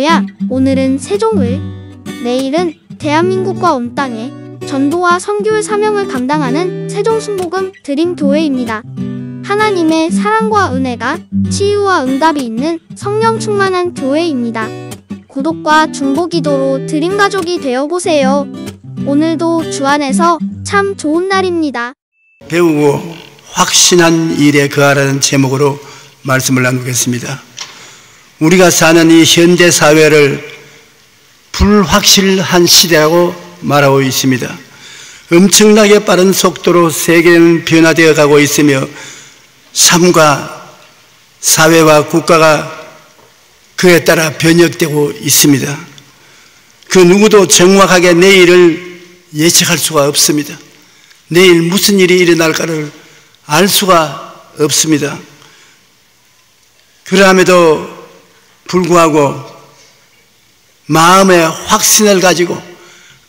할렐루야! 오늘은 세종을, 내일은 대한민국과 온 땅에 전도와 선교의 사명을 감당하는 세종순복음 드림교회입니다. 하나님의 사랑과 은혜가 치유와 응답이 있는 성령 충만한 교회입니다. 구독과 중보 기도로 드림가족이 되어보세요. 오늘도 주 안에서 참 좋은 날입니다. 배우고 확신한 일에 거하라는 제목으로 말씀을 나누겠습니다. 우리가 사는 이 현대 사회를 불확실한 시대라고 말하고 있습니다. 엄청나게 빠른 속도로 세계는 변화되어 가고 있으며 삶과 사회와 국가가 그에 따라 변혁되고 있습니다. 그 누구도 정확하게 내일을 예측할 수가 없습니다. 내일 무슨 일이 일어날까를 알 수가 없습니다. 그럼에도 불구하고 마음의 확신을 가지고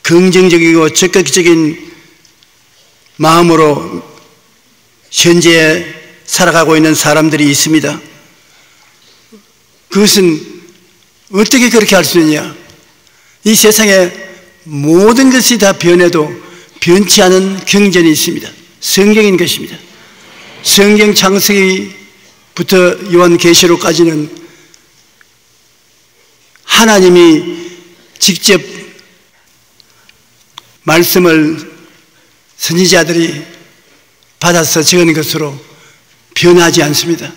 긍정적이고 적극적인 마음으로 현재에 살아가고 있는 사람들이 있습니다. 그것은 어떻게 그렇게 할 수 있느냐? 이 세상에 모든 것이 다 변해도 변치 않은 경전이 있습니다. 성경인 것입니다. 성경 창세기부터 요한계시록까지는 하나님이 직접 말씀을 선지자들이 받아서 적은 것으로 변하지 않습니다.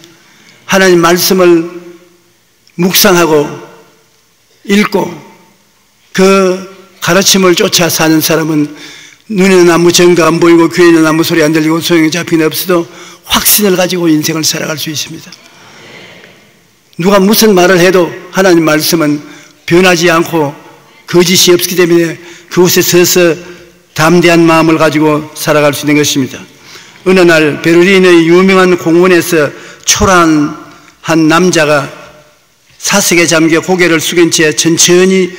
하나님 말씀을 묵상하고 읽고 그 가르침을 쫓아 사는 사람은 눈에는 아무 증거 안 보이고 귀에는 아무 소리 안 들리고 소용이 잡히는 없어도 확신을 가지고 인생을 살아갈 수 있습니다. 누가 무슨 말을 해도 하나님 말씀은 변하지 않고 거짓이 없기 때문에 그곳에 서서 담대한 마음을 가지고 살아갈 수 있는 것입니다. 어느 날 베를린의 유명한 공원에서 초라한 한 남자가 사색에 잠겨 고개를 숙인 채 천천히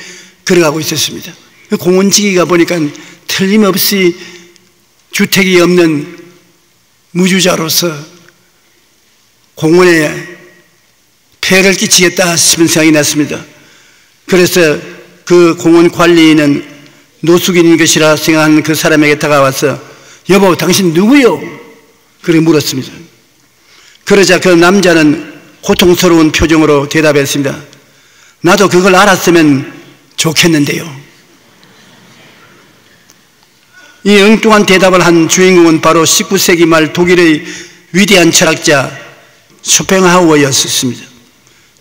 걸어가고 있었습니다. 그 공원지기가 보니까 틀림없이 주택이 없는 무주자로서 공원에 폐해를 끼치겠다 싶은 생각이 났습니다. 그래서 그 공원 관리인은 노숙인인 것이라 생각하는 그 사람에게 다가와서 여보 당신 누구요? 그렇게 물었습니다. 그러자 그 남자는 고통스러운 표정으로 대답했습니다. 나도 그걸 알았으면 좋겠는데요. 이 엉뚱한 대답을 한 주인공은 바로 19세기 말 독일의 위대한 철학자 쇼펜하우어였습니다.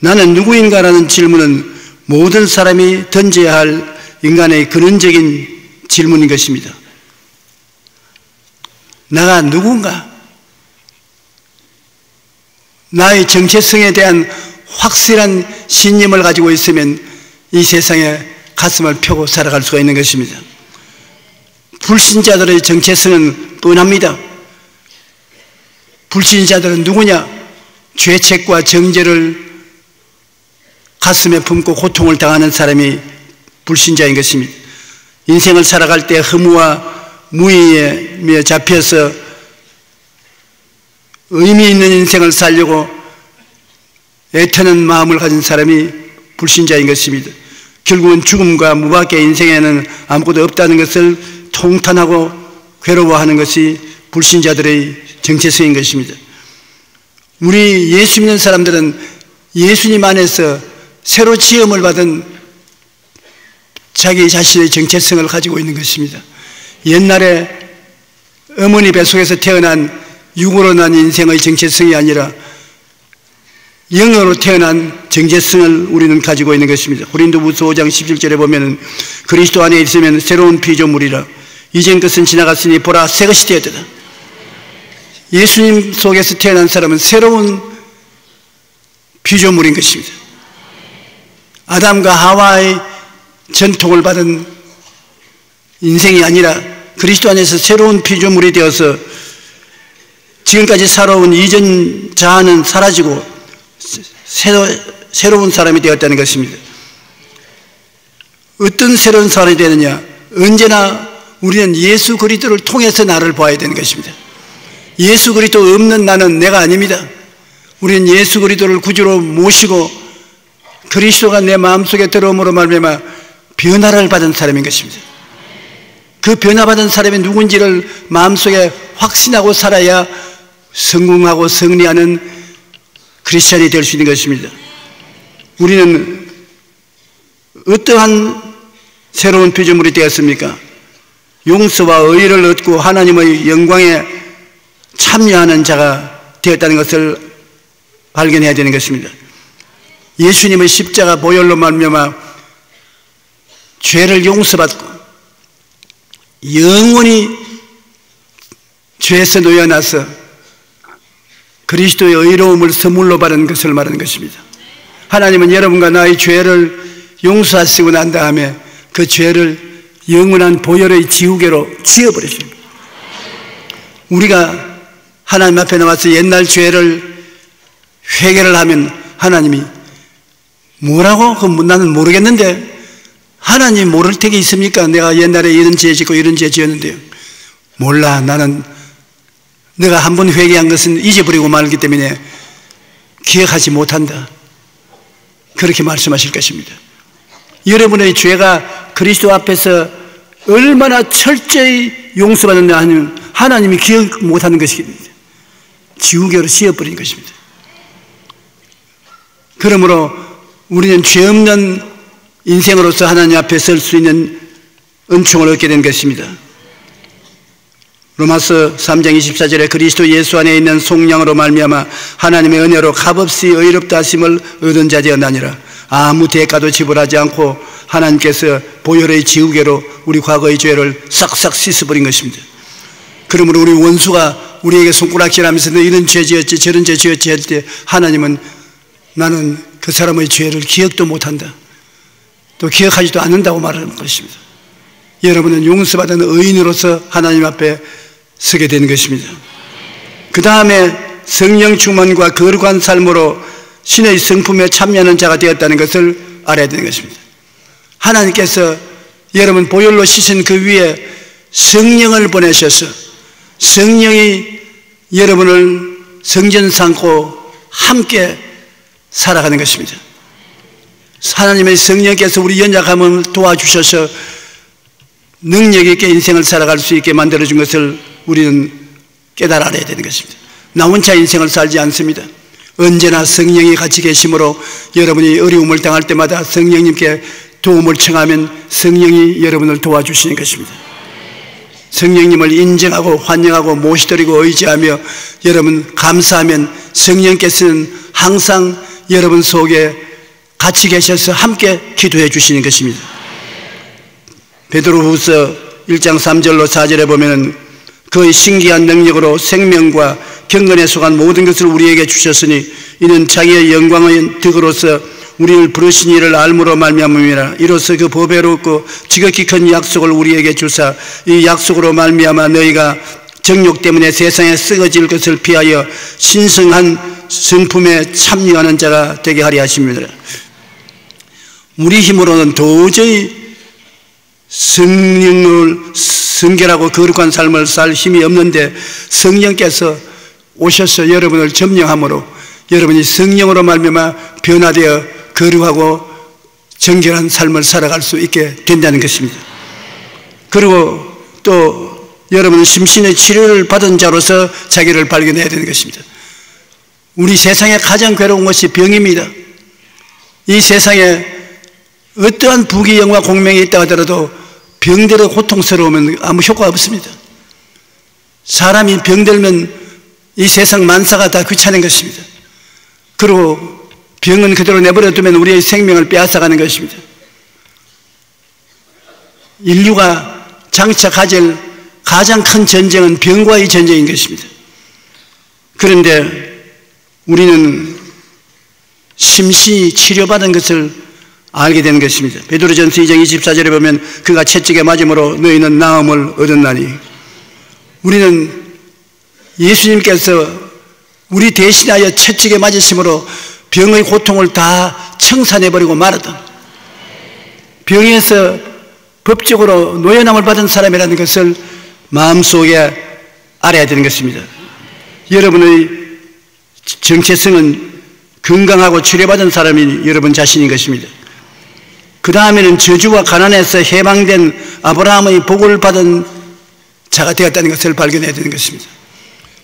나는 누구인가라는 질문은 모든 사람이 던져야 할 인간의 근원적인 질문인 것입니다. 나가 누군가? 나의 정체성에 대한 확실한 신념을 가지고 있으면 이 세상에 가슴을 펴고 살아갈 수가 있는 것입니다. 불신자들의 정체성은 뻔합니다. 불신자들은 누구냐? 죄책과 정죄를 가슴에 품고 고통을 당하는 사람이 불신자인 것입니다. 인생을 살아갈 때 허무와 무의에 잡혀서 의미 있는 인생을 살려고 애타는 마음을 가진 사람이 불신자인 것입니다. 결국은 죽음과 무밖에 인생에는 아무것도 없다는 것을 통탄하고 괴로워하는 것이 불신자들의 정체성인 것입니다. 우리 예수 믿는 사람들은 예수님 안에서 새로 지음을 받은 자기 자신의 정체성을 가지고 있는 것입니다. 옛날에 어머니 뱃속에서 태어난 육으로 난 인생의 정체성이 아니라 영으로 태어난 정체성을 우리는 가지고 있는 것입니다. 고린도후서 5장 17절에 보면 그리스도 안에 있으면 새로운 피조물이라 이전 것은 지나갔으니 보라 새 것이 되었다. 예수님 속에서 태어난 사람은 새로운 피조물인 것입니다. 아담과 하와의 전통을 받은 인생이 아니라 그리스도 안에서 새로운 피조물이 되어서 지금까지 살아온 이전 자아는 사라지고 새로운 사람이 되었다는 것입니다. 어떤 새로운 사람이 되느냐? 언제나 우리는 예수 그리스도를 통해서 나를 봐야 되는 것입니다. 예수 그리스도 없는 나는 내가 아닙니다. 우리는 예수 그리스도를 구주로 모시고 그리스도가 내 마음속에 들어옴으로 말미암아 변화를 받은 사람인 것입니다. 그 변화받은 사람이 누군지를 마음속에 확신하고 살아야 성공하고 승리하는 크리스찬이 될 수 있는 것입니다. 우리는 어떠한 새로운 피조물이 되었습니까? 용서와 의를 얻고 하나님의 영광에 참여하는 자가 되었다는 것을 발견해야 되는 것입니다. 예수님의 십자가 보혈로 말미암아 죄를 용서받고 영원히 죄에서 놓여나서 그리스도의 의로움을 선물로 받은 것을 말하는 것입니다. 하나님은 여러분과 나의 죄를 용서하시고 난 다음에 그 죄를 영원한 보혈의 지우개로 지워버리십니다. 우리가 하나님 앞에 나와서 옛날 죄를 회개를 하면 하나님이 뭐라고? 나는 모르겠는데 하나님 모를 택이 있습니까? 내가 옛날에 이런 죄 짓고 이런 죄 지었는데요. 몰라. 나는 내가 한 번 회개한 것은 잊어버리고 말기 때문에 기억하지 못한다. 그렇게 말씀하실 것입니다. 여러분의 죄가 그리스도 앞에서 얼마나 철저히 용서받는다 하면 하나님이 기억 못하는 것입니다. 지우개로 씌워버린 것입니다. 그러므로 우리는 죄 없는 인생으로서 하나님 앞에 설 수 있는 은총을 얻게 된 것입니다. 로마서 3장 24절에 그리스도 예수 안에 있는 속량으로 말미암아 하나님의 은혜로 값없이 의롭다 하심을 얻은 자 되었나니라. 아무 대가도 지불하지 않고 하나님께서 보혈의 지우개로 우리 과거의 죄를 싹싹 씻어버린 것입니다. 그러므로 우리 원수가 우리에게 손가락질하면서 너 이런 죄 지었지 저런 죄 지었지 할 때 하나님은 나는 그 사람의 죄를 기억도 못한다. 또 기억하지도 않는다고 말하는 것입니다. 여러분은 용서받은 의인으로서 하나님 앞에 서게 되는 것입니다. 그 다음에 성령 충만과 거룩한 삶으로 신의 성품에 참여하는 자가 되었다는 것을 알아야 되는 것입니다. 하나님께서 여러분 보혈로 씻은 그 위에 성령을 보내셔서 성령이 여러분을 성전 삼고 함께 살아가는 것입니다. 하나님의 성령께서 우리 연약함을 도와주셔서 능력 있게 인생을 살아갈 수 있게 만들어준 것을 우리는 깨달아 알아야 되는 것입니다. 나 혼자 인생을 살지 않습니다. 언제나 성령이 같이 계심으로 여러분이 어려움을 당할 때마다 성령님께 도움을 청하면 성령이 여러분을 도와주시는 것입니다. 성령님을 인정하고 환영하고 모시드리고 의지하며 여러분 감사하면 성령께서는 항상 여러분 속에 같이 계셔서 함께 기도해 주시는 것입니다. 베드로후서 1장 3절로 4절에 보면은 그의 신기한 능력으로 생명과 경건에 속한 모든 것을 우리에게 주셨으니 이는 자기의 영광의 덕으로서 우리를 부르신 이를 알므로 말미암음이라. 이로써 그 보배롭고 지극히 큰 약속을 우리에게 주사 이 약속으로 말미암아 너희가 정욕 때문에 세상에 썩어질 것을 피하여 신성한 성품에 참여하는 자가 되게 하려 하십니다. 우리 힘으로는 도저히 성령을 성결하고 거룩한 삶을 살 힘이 없는데 성령께서 오셔서 여러분을 점령함으로 여러분이 성령으로 말미암아 변화되어 거룩하고 정결한 삶을 살아갈 수 있게 된다는 것입니다. 그리고 또 여러분은 심신의 치료를 받은 자로서 자기를 발견해야 되는 것입니다. 우리 세상에 가장 괴로운 것이 병입니다. 이 세상에 어떠한 부귀영화 공명이 있다 하더라도 병들어 고통스러우면 아무 효과가 없습니다. 사람이 병들면 이 세상 만사가 다 귀찮은 것입니다. 그리고 병은 그대로 내버려 두면 우리의 생명을 빼앗아가는 것입니다. 인류가 장차 가질 가장 큰 전쟁은 병과의 전쟁인 것입니다. 그런데 우리는 심신이 치료받은 것을 알게 되는 것입니다. 베드로전서 2장 24절에 보면 그가 채찍에 맞음으로 너희는 나음을 얻었나니. 우리는 예수님께서 우리 대신하여 채찍에 맞으심으로 병의 고통을 다 청산해버리고 말았다. 병에서 법적으로 노예남을 받은 사람이라는 것을 마음속에 알아야 되는 것입니다. 여러분의 정체성은 건강하고 치료받은 사람이 여러분 자신인 것입니다. 그 다음에는 저주와 가난에서 해방된 아브라함의 복을 받은 자가 되었다는 것을 발견해야 되는 것입니다.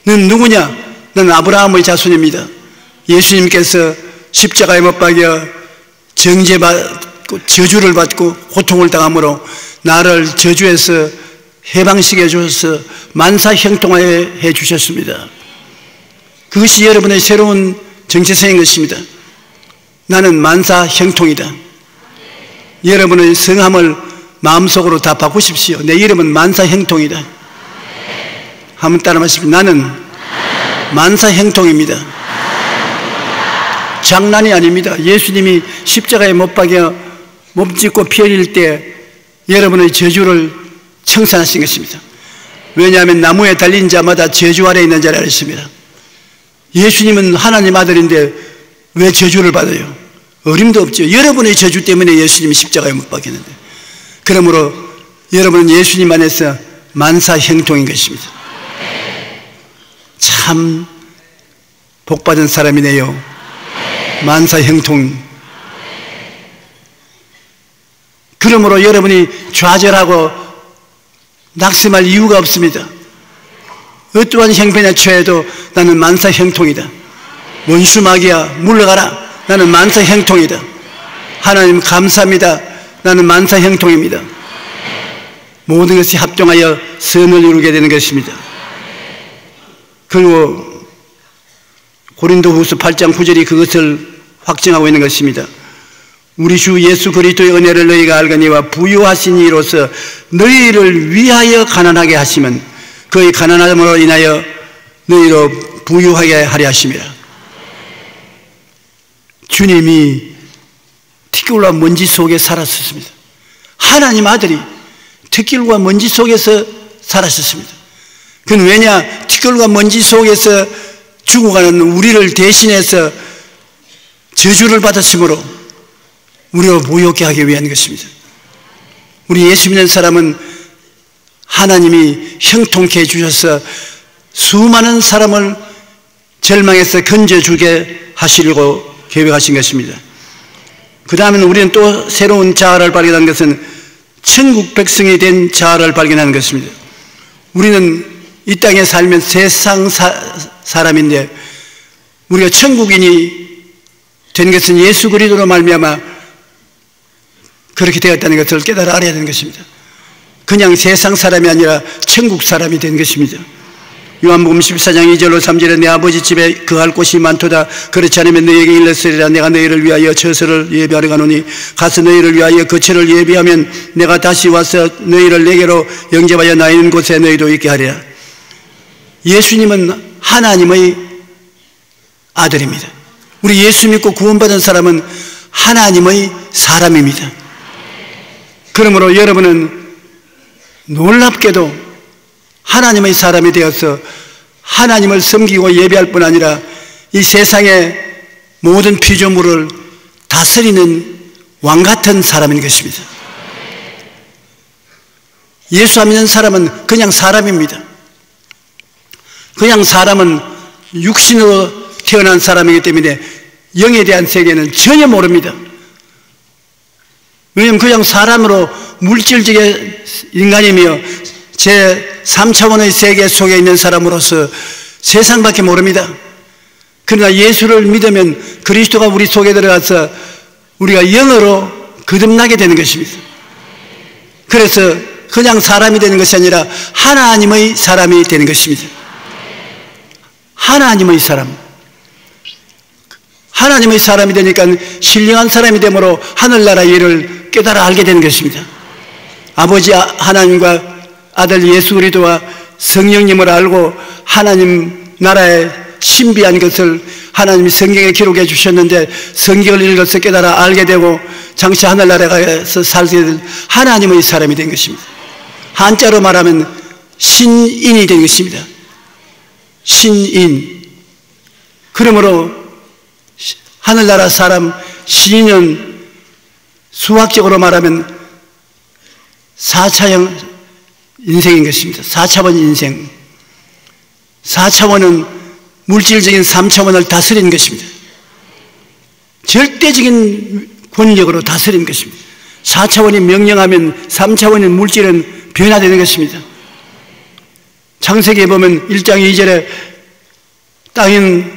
너는 누구냐? 너는 아브라함의 자손입니다. 예수님께서 십자가에 못 박여 정죄받고 저주를 받고 고통을 당함으로 나를 저주에서 해방시켜 주셔서 만사형통하게 해주셨습니다. 그것이 여러분의 새로운 정체성인 것입니다. 나는 만사형통이다. 여러분의 성함을 마음속으로 다 바꾸십시오. 내 이름은 만사형통이다. 한번 따라 말씀하십시오. 나는 만사형통입니다. 장난이 아닙니다. 예수님이 십자가에 못 박여 몸짓고 피 흘릴 때 여러분의 저주를 청산하신 것입니다. 왜냐하면 나무에 달린 자마다 저주 아래 있는 자라 했습니다. 예수님은 하나님 아들인데 왜 저주를 받아요? 어림도 없죠. 여러분의 저주 때문에 예수님이 십자가에 못 박혔는데. 그러므로 여러분은 예수님 안에서 만사형통인 것입니다. 참 복받은 사람이네요. 만사형통. 그러므로 여러분이 좌절하고 낙심할 이유가 없습니다. 어떠한 형편에 처해도 나는 만사형통이다. 원수마귀야 물러가라. 나는 만사형통이다. 하나님 감사합니다. 나는 만사형통입니다. 모든 것이 합종하여 선을 이루게 되는 것입니다. 그리고 고린도후서 8장 9절이 그것을 확증하고 있는 것입니다. 우리 주 예수 그리스도의 은혜를 너희가 알거니와 부유하신 이로서 너희를 위하여 가난하게 하시면 그의 가난함으로 인하여 너희로 부유하게 하려 하심이라. 주님이 티끌과 먼지 속에 살았었습니다. 하나님 아들이 티끌과 먼지 속에서 살았었습니다. 그건 왜냐? 티끌과 먼지 속에서 죽어가는 우리를 대신해서 저주를 받았으므로 우리로 부유하게 하기 위한 것입니다. 우리 예수 믿는 사람은 하나님이 형통케 해주셔서 수많은 사람을 절망에서 건져주게 하시려고 계획하신 것입니다. 그 다음에는 우리는 또 새로운 자아를 발견한 것은 천국 백성이 된 자아를 발견하는 것입니다. 우리는 이 땅에 살면 세상 사람인데 우리가 천국인이 된 것은 예수 그리스도로 말미암아 그렇게 되었다는 것을 깨달아 알아야 되는 것입니다. 그냥 세상 사람이 아니라 천국 사람이 된 것입니다. 요한복음 14장 2절로 3절에 내 아버지 집에 거할 곳이 많도다. 그렇지 않으면 너희에게 일렀으리라. 내가 너희를 위하여 처소를 예비하러 가노니 가서 너희를 위하여 거처를 예비하면 내가 다시 와서 너희를 내게로 영접하여 나 있는 곳에 너희도 있게 하리라. 예수님은 하나님의 아들입니다. 우리 예수 믿고 구원받은 사람은 하나님의 사람입니다. 그러므로 여러분은 놀랍게도 하나님의 사람이 되어서 하나님을 섬기고 예배할 뿐 아니라 이 세상의 모든 피조물을 다스리는 왕같은 사람인 것입니다. 예수 안 믿는 사람은 그냥 사람입니다. 그냥 사람은 육신으로 태어난 사람이기 때문에 영에 대한 세계는 전혀 모릅니다. 왜냐하면 그냥 사람으로 물질적인 인간이며 제 3차원의 세계 속에 있는 사람으로서 세상밖에 모릅니다. 그러나 예수를 믿으면 그리스도가 우리 속에 들어가서 우리가 영으로 거듭나게 되는 것입니다. 그래서 그냥 사람이 되는 것이 아니라 하나님의 사람이 되는 것입니다. 하나님의 사람. 하나님의 사람이 되니까 신령한 사람이 되므로 하늘나라의 일을 깨달아 알게 되는 것입니다. 아버지 하나님과 아들 예수 그리스도와 성령님을 알고 하나님 나라의 신비한 것을 하나님이 성경에 기록해 주셨는데 성경을 읽어서 깨달아 알게 되고 장차 하늘나라에서 살게 될 하나님의 사람이 된 것입니다. 한자로 말하면 신인이 된 것입니다. 신인. 그러므로 하늘나라 사람 신인은 수학적으로 말하면 4차형 인생인 것입니다. 4차원 인생. 4차원은 물질적인 3차원을 다스리는 것입니다. 절대적인 권력으로 다스리는 것입니다. 4차원이 명령하면 3차원의 물질은 변화되는 것입니다. 창세기에 보면 1장 2절에 땅은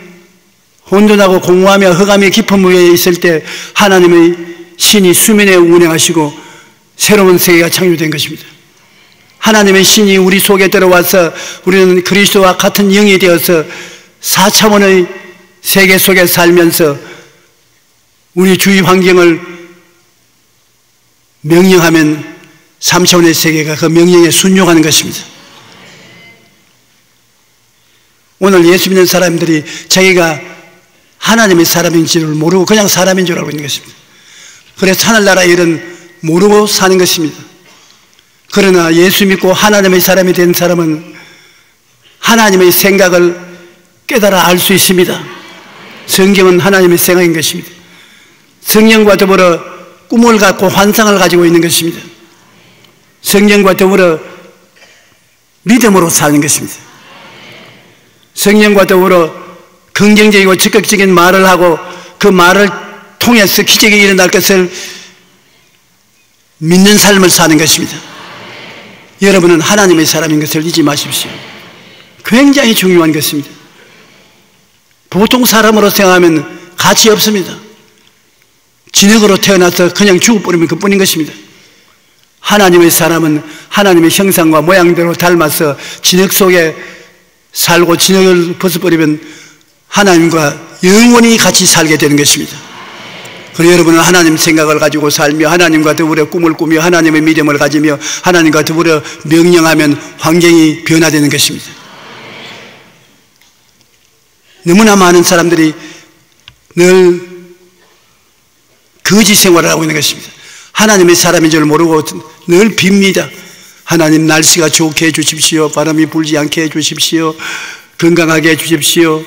혼돈하고 공허하며 흑암의 깊은 위에 있을 때 하나님의 신이 수면에 운행하시고 새로운 세계가 창조된 것입니다. 하나님의 신이 우리 속에 들어와서 우리는 그리스도와 같은 영이 되어서 4차원의 세계 속에 살면서 우리 주위 환경을 명령하면 3차원의 세계가 그 명령에 순종하는 것입니다. 오늘 예수 믿는 사람들이 자기가 하나님의 사람인 줄을 모르고 그냥 사람인 줄 알고 있는 것입니다. 그래서 하늘나라의 일은 모르고 사는 것입니다. 그러나 예수 믿고 하나님의 사람이 된 사람은 하나님의 생각을 깨달아 알 수 있습니다. 성경은 하나님의 생각인 것입니다. 성령과 더불어 꿈을 갖고 환상을 가지고 있는 것입니다. 성령과 더불어 믿음으로 사는 것입니다. 성령과 더불어 긍정적이고 적극적인 말을 하고 그 말을 통해서 기적이 일어날 것을 믿는 삶을 사는 것입니다. 여러분은 하나님의 사람인 것을 잊지 마십시오. 굉장히 중요한 것입니다. 보통 사람으로 생각하면 가치 없습니다. 진흙으로 태어나서 그냥 죽어버리면 그뿐인 것입니다. 하나님의 사람은 하나님의 형상과 모양대로 닮아서 진흙 속에 살고 진흙을 벗어버리면 하나님과 영원히 같이 살게 되는 것입니다. 그래서 여러분은 하나님 생각을 가지고 살며 하나님과 더불어 꿈을 꾸며 하나님의 믿음을 가지며 하나님과 더불어 명령하면 환경이 변화되는 것입니다. 너무나 많은 사람들이 늘 거짓 생활을 하고 있는 것입니다. 하나님의 사람인 줄 모르고 늘 빕니다. 하나님 날씨가 좋게 해주십시오. 바람이 불지 않게 해주십시오. 건강하게 해주십시오.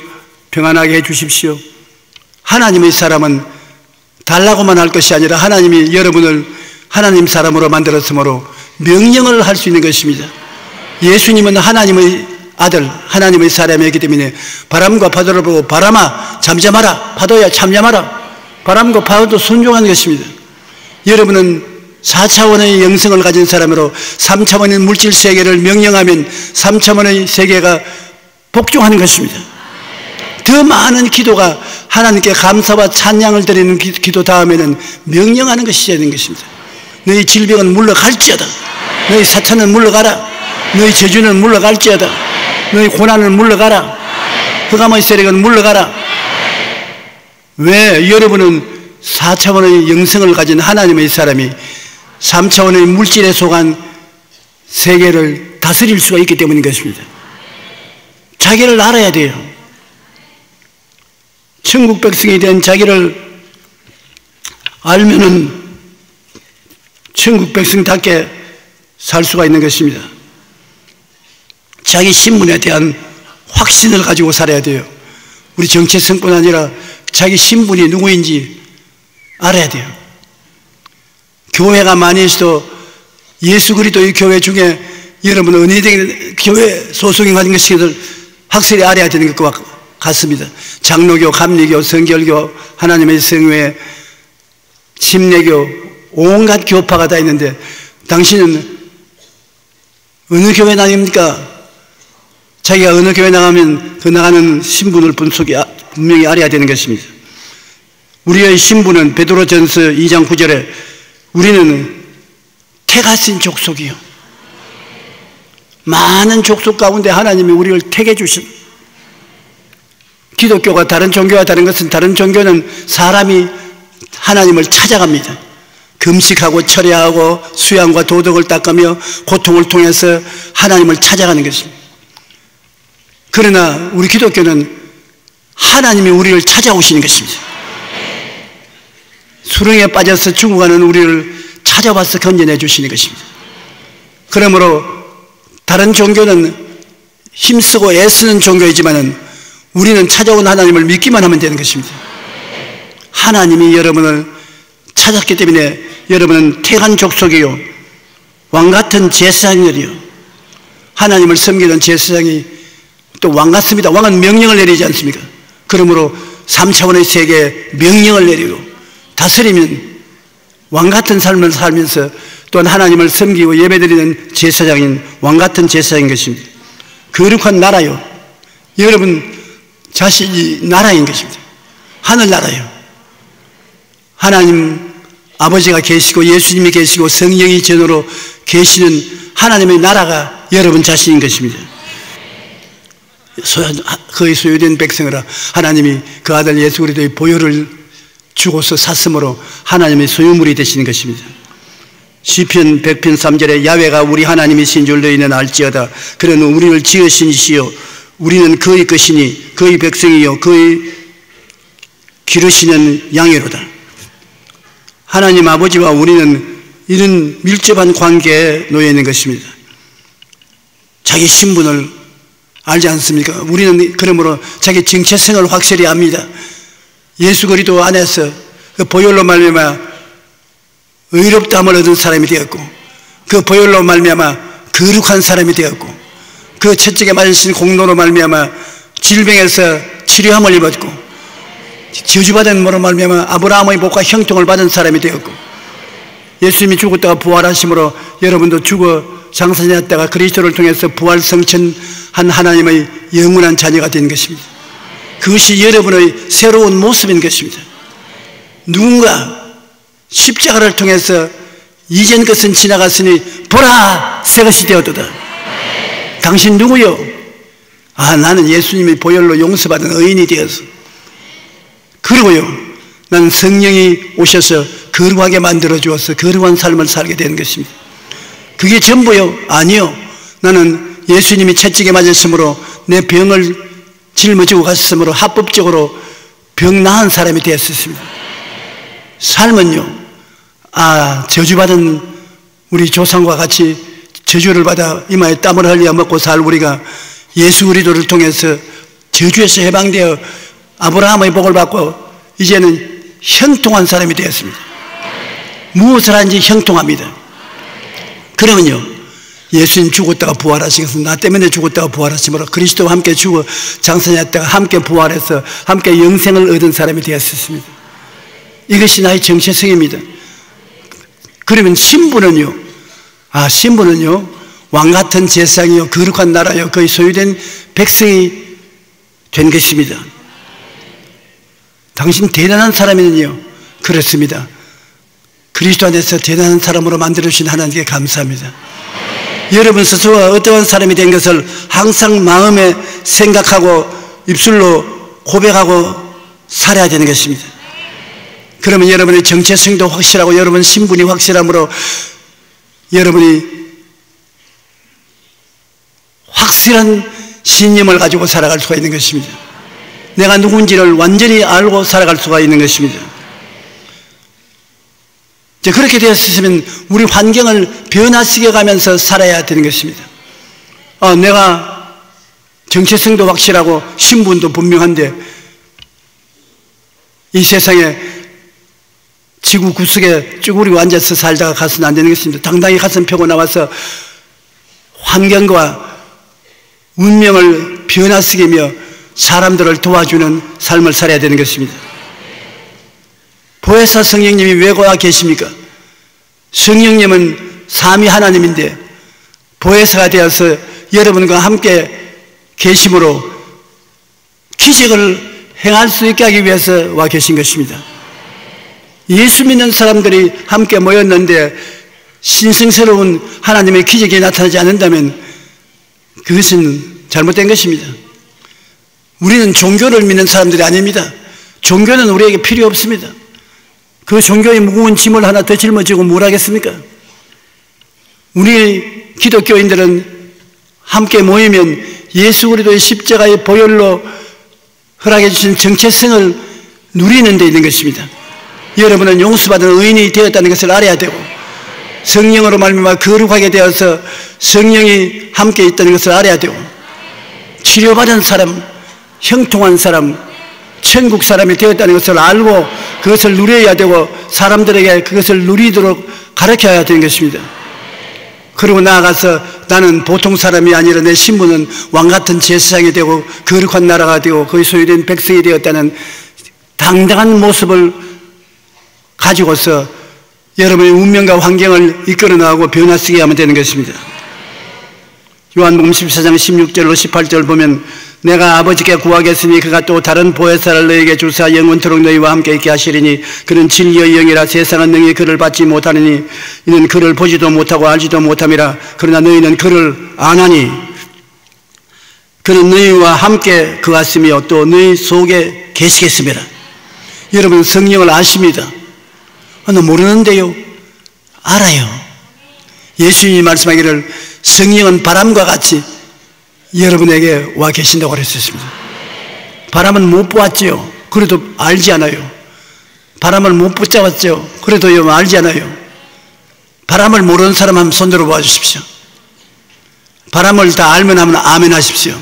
평안하게 해주십시오. 하나님의 사람은 달라고만 할 것이 아니라 하나님이 여러분을 하나님 사람으로 만들었으므로 명령을 할 수 있는 것입니다. 예수님은 하나님의 아들, 하나님의 사람이기 때문에 바람과 파도를 보고 바람아 잠잠하라, 파도야 잠잠하라. 바람과 파도도 순종하는 것입니다. 여러분은 4차원의 영성을 가진 사람으로 3차원의 물질 세계를 명령하면 3차원의 세계가 복종하는 것입니다. 더 많은 기도가 하나님께 감사와 찬양을 드리는 기도 다음에는 명령하는 것이 되는 것입니다. 너희 질병은 물러갈지어다. 너희 사탄은 물러가라. 너희 저주는 물러갈지어다. 너희 고난은 물러가라. 흑암의 세력은 물러가라. 왜? 여러분은 4차원의 영성을 가진 하나님의 사람이 3차원의 물질에 속한 세계를 다스릴 수가 있기 때문인 것입니다. 자기를 알아야 돼요. 천국 백성이 된 자기를 알면은 천국 백성답게 살 수가 있는 것입니다. 자기 신분에 대한 확신을 가지고 살아야 돼요. 우리 정체성뿐 아니라 자기 신분이 누구인지 알아야 돼요. 교회가 많이 있어도 예수 그리스도의 교회 중에 여러분 은혜된 교회 소속인 것을 확실히 알아야 되는 것과 같습니다. 장로교, 감리교, 성결교, 하나님의 성회, 침례교, 온갖 교파가 다 있는데 당신은 어느 교회 다닙니까? 자기가 어느 교회 나가면 그 나가는 신분을 분명히 알아야 되는 것입니다. 우리의 신분은 베드로전서 2장 9절에 우리는 태가 쓴 족속이요. 많은 족속 가운데 하나님이 우리를 택해 주신. 기독교가 다른 종교와 다른 것은 다른 종교는 사람이 하나님을 찾아갑니다. 금식하고 철야하고 수양과 도덕을 닦으며 고통을 통해서 하나님을 찾아가는 것입니다. 그러나 우리 기독교는 하나님이 우리를 찾아오시는 것입니다. 수렁에 빠져서 죽어가는 우리를 찾아와서 건져내 주시는 것입니다. 그러므로 다른 종교는 힘쓰고 애쓰는 종교이지만 우리는 찾아온 하나님을 믿기만 하면 되는 것입니다. 하나님이 여러분을 찾았기 때문에 여러분은 태간 족속이요 왕같은 제사장이요. 하나님을 섬기는 제사장이 또 왕 같습니다. 왕은 명령을 내리지 않습니까? 그러므로 3차원의 세계에 명령을 내리고 다스리면 왕같은 삶을 살면서 또한 하나님을 섬기고 예배드리는 제사장인 왕같은 제사장인 것입니다. 거룩한 나라요. 여러분 자신이 나라인 것입니다. 하늘나라요. 하나님 아버지가 계시고 예수님이 계시고 성령이 전으로 계시는 하나님의 나라가 여러분 자신인 것입니다. 거의 소유된 백성이라 하나님이 그 아들 예수 그리스도의 보혈을 주고서 샀으므로 하나님의 소유물이 되시는 것입니다. 시편 100편 3절에 야훼가 우리 하나님이신 줄 너희는 알지어다. 그는 우리를 지으신 이시요 우리는 그의 것이니 그의 백성이요 그의 기르시는 양이로다. 하나님 아버지와 우리는 이런 밀접한 관계에 놓여 있는 것입니다. 자기 신분을 알지 않습니까? 우리는 그러므로 자기 정체성을 확실히 압니다. 예수 그리스도 안에서 그 보혈로 말미암아 의롭다함을 얻은 사람이 되었고 그 보혈로 말미암아 거룩한 사람이 되었고 그 채찍에 맞으신 공로로 말미암아 질병에서 치료함을 입었고 저주받은 모로 말미암아 아브라함의 복과 형통을 받은 사람이 되었고 예수님이 죽었다가 부활하심으로 여러분도 죽어 장사되었다가 그리스도를 통해서 부활 성천한 하나님의 영원한 자녀가 된 것입니다. 그것이 여러분의 새로운 모습인 것입니다. 누군가 십자가를 통해서 이전 것은 지나갔으니 보라 새 것이 되었도다. 당신 누구요? 나는 예수님의 보혈로 용서받은 의인이 되어서 그리고요 나는 성령이 오셔서 거룩하게 만들어 주어서 거룩한 삶을 살게 되는 것입니다. 그게 전부요? 아니요. 나는 예수님이 채찍에 맞았으므로 내 병을 짊어지고 갔으므로 합법적으로 병 나은 사람이 되었습니다. 삶은요 저주받은 우리 조상과 같이 저주를 받아 이마에 땀을 흘려 먹고 살 우리가 예수 그리스도를 통해서 저주에서 해방되어 아브라함의 복을 받고 이제는 형통한 사람이 되었습니다. 무엇을 하는지 형통합니다. 그러면요 예수님 죽었다가 부활하시면서 나 때문에 죽었다가 부활하심으로 그리스도와 함께 죽어 장사했다가 함께 부활해서 함께 영생을 얻은 사람이 되었습니다. 이것이 나의 정체성입니다. 그러면 신분은요 신분은요 왕같은 제사장이요 거룩한 나라요 그의 소유된 백성이 된 것입니다. 당신 대단한 사람이는요 그렇습니다. 그리스도 안에서 대단한 사람으로 만들어주신 하나님께 감사합니다. 여러분 스스로가 어떠한 사람이 된 것을 항상 마음에 생각하고 입술로 고백하고 살아야 되는 것입니다. 그러면 여러분의 정체성도 확실하고 여러분 신분이 확실함으로 여러분이 확실한 신념을 가지고 살아갈 수가 있는 것입니다. 내가 누군지를 완전히 알고 살아갈 수가 있는 것입니다. 그렇게 되었으면 우리 환경을 변화시켜 가면서 살아야 되는 것입니다. 내가 정체성도 확실하고 신분도 분명한데 이 세상에 지구 구석에 쭈그리고 앉아서 살다가 가서는 안 되는 것입니다. 당당히 가슴 펴고 나와서 환경과 운명을 변화시키며 사람들을 도와주는 삶을 살아야 되는 것입니다. 보혜사 성령님이 왜 거기 계십니까? 성령님은 삼위 하나님인데 보혜사가 되어서 여러분과 함께 계심으로 기적을 행할 수 있게 하기 위해서 와 계신 것입니다. 예수 믿는 사람들이 함께 모였는데 신성스러운 하나님의 기적이 나타나지 않는다면 그것은 잘못된 것입니다. 우리는 종교를 믿는 사람들이 아닙니다. 종교는 우리에게 필요 없습니다. 그 종교의 무거운 짐을 하나 더 짊어지고 뭘 하겠습니까? 우리 기독교인들은 함께 모이면 예수 그리스도의 십자가의 보혈로 허락해 주신 정체성을 누리는 데 있는 것입니다. 여러분은 용서받은 의인이 되었다는 것을 알아야 되고 성령으로 말미암아 거룩하게 되어서 성령이 함께 있다는 것을 알아야 되고 치료받은 사람, 형통한 사람, 천국 사람이 되었다는 것을 알고 그것을 누려야 되고 사람들에게 그것을 누리도록 가르쳐야 되는 것입니다. 그리고 나아가서 나는 보통 사람이 아니라 내 신분은 왕같은 제사장이 되고 거룩한 나라가 되고 거의 소유된 백성이 되었다는 당당한 모습을 가지고서 여러분의 운명과 환경을 이끌어 나가고 변화시키게 하면 되는 것입니다. 요한복음 14장 16절로 18절 보면 내가 아버지께 구하겠으니 그가 또 다른 보혜사를 너희에게 주사 영원토록 너희와 함께 있게 하시리니 그는 진리의 영이라 세상은 능히 그를 받지 못하느니 이는 그를 보지도 못하고 알지도 못함이라. 그러나 너희는 그를 아나니 그는 너희와 함께 거하시며 또 너희 속에 계시겠습니다. 여러분 성령을 아십니다. 나 모르는데요. 알아요. 예수님이 말씀하기를 성령은 바람과 같이 여러분에게 와 계신다고 그랬습니다. 바람은 못 보았지요. 그래도 알지 않아요. 바람을 못 붙잡았죠. 그래도 알지 않아요. 바람을 모르는 사람 한번 손들어 봐 주십시오. 바람을 다 알면 하면 아멘 하십시오.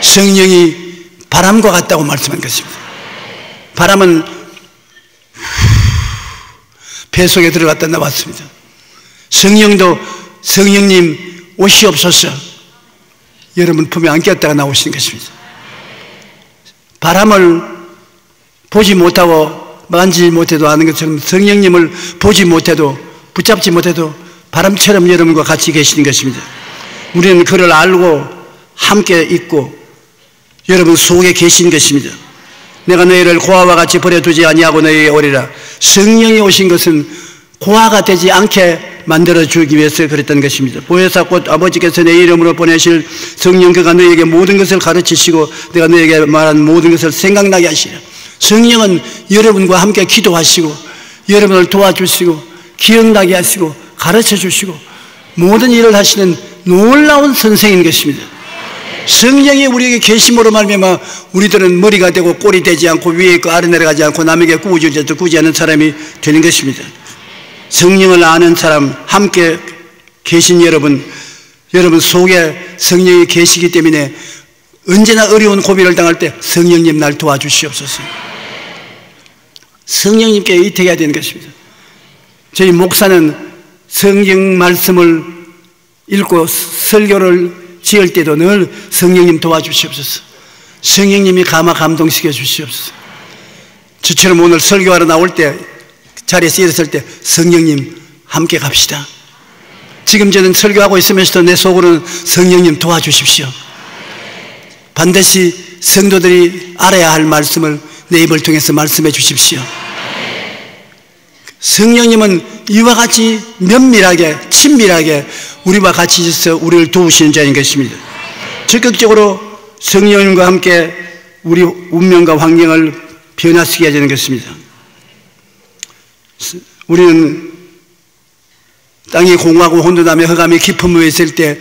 성령이 바람과 같다고 말씀한 것입니다. 바람은 배 속에 들어갔다 나왔습니다. 성령도 성령님 오시옵소서 여러분 품에 안겼다가 나오시는 것입니다. 바람을 보지 못하고 만지지 못해도 아는 것처럼 성령님을 보지 못해도 붙잡지 못해도 바람처럼 여러분과 같이 계시는 것입니다. 우리는 그를 알고 함께 있고 여러분 속에 계신 것입니다. 내가 너희를 고아와 같이 버려두지 아니하고 너희에게 오리라. 성령이 오신 것은 고아가 되지 않게 만들어주기 위해서 그랬던 것입니다. 보혜사 곧 아버지께서 내 이름으로 보내실 성령 그가 너희에게 모든 것을 가르치시고 내가 너희에게 말한 모든 것을 생각나게 하시라. 성령은 여러분과 함께 기도하시고 여러분을 도와주시고 기억나게 하시고 가르쳐주시고 모든 일을 하시는 놀라운 선생인 것입니다. 성령이 우리에게 계심으로 말미암아 우리들은 머리가 되고 꼴이 되지 않고 위에 있고 아래 내려가지 않고 남에게 구우질자도 구지 않는 사람이 되는 것입니다. 성령을 아는 사람, 함께 계신 여러분 속에 성령이 계시기 때문에 언제나 어려운 고비를 당할 때 성령님 날 도와주시옵소서. 성령님께 의탁해야 되는 것입니다. 저희 목사는 성경 말씀을 읽고 설교를 지을 때도 늘 성령님 도와주시옵소서. 성령님이 감동시켜 주시옵소서. 저처럼 오늘 설교하러 나올 때 자리에서 일어설 때 성령님 함께 갑시다. 지금 저는 설교하고 있으면서도 내 속으로는 성령님 도와주십시오. 반드시 성도들이 알아야 할 말씀을 내 입을 통해서 말씀해 주십시오. 성령님은 이와 같이 면밀하게 친밀하게 우리와 같이 있어서 우리를 도우시는 자인 것입니다. 적극적으로 성령님과 함께 우리 운명과 환경을 변화시켜야 되는 것입니다. 우리는 땅이 공허하고 혼돈하며 흑암이 깊은 위에 있을 때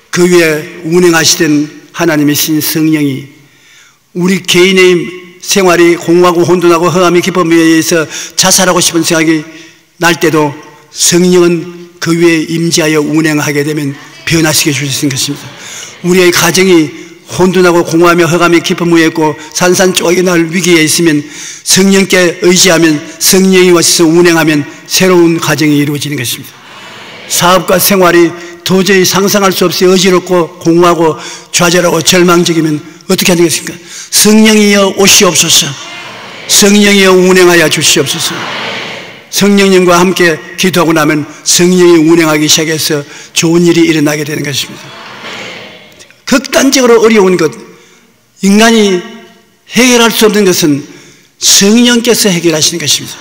그 위에 운행하시던 하나님의 신 성령이 우리 개인의 생활이 공허하고 혼돈하고 흑암이 깊은 위에 있어 자살하고 싶은 생각이 날 때도 성령은 그 위에 임재하여 운행하게 되면 변화시켜 주시는 것입니다. 우리의 가정이 혼돈하고 공허하며 흑암이 깊은 위에 있고 산산조각이 날 위기에 있으면 성령께 의지하면 성령이 와서 운행하면 새로운 가정이 이루어지는 것입니다. 사업과 생활이 도저히 상상할 수 없이 어지럽고 공허하고 좌절하고 절망적이면 어떻게 하는 것입니까? 성령이여 오시옵소서. 성령이여 운행하여 주시옵소서. 성령님과 함께 기도하고 나면 성령이 운행하기 시작해서 좋은 일이 일어나게 되는 것입니다. 극단적으로 어려운 것, 인간이 해결할 수 없는 것은 성령께서 해결하시는 것입니다.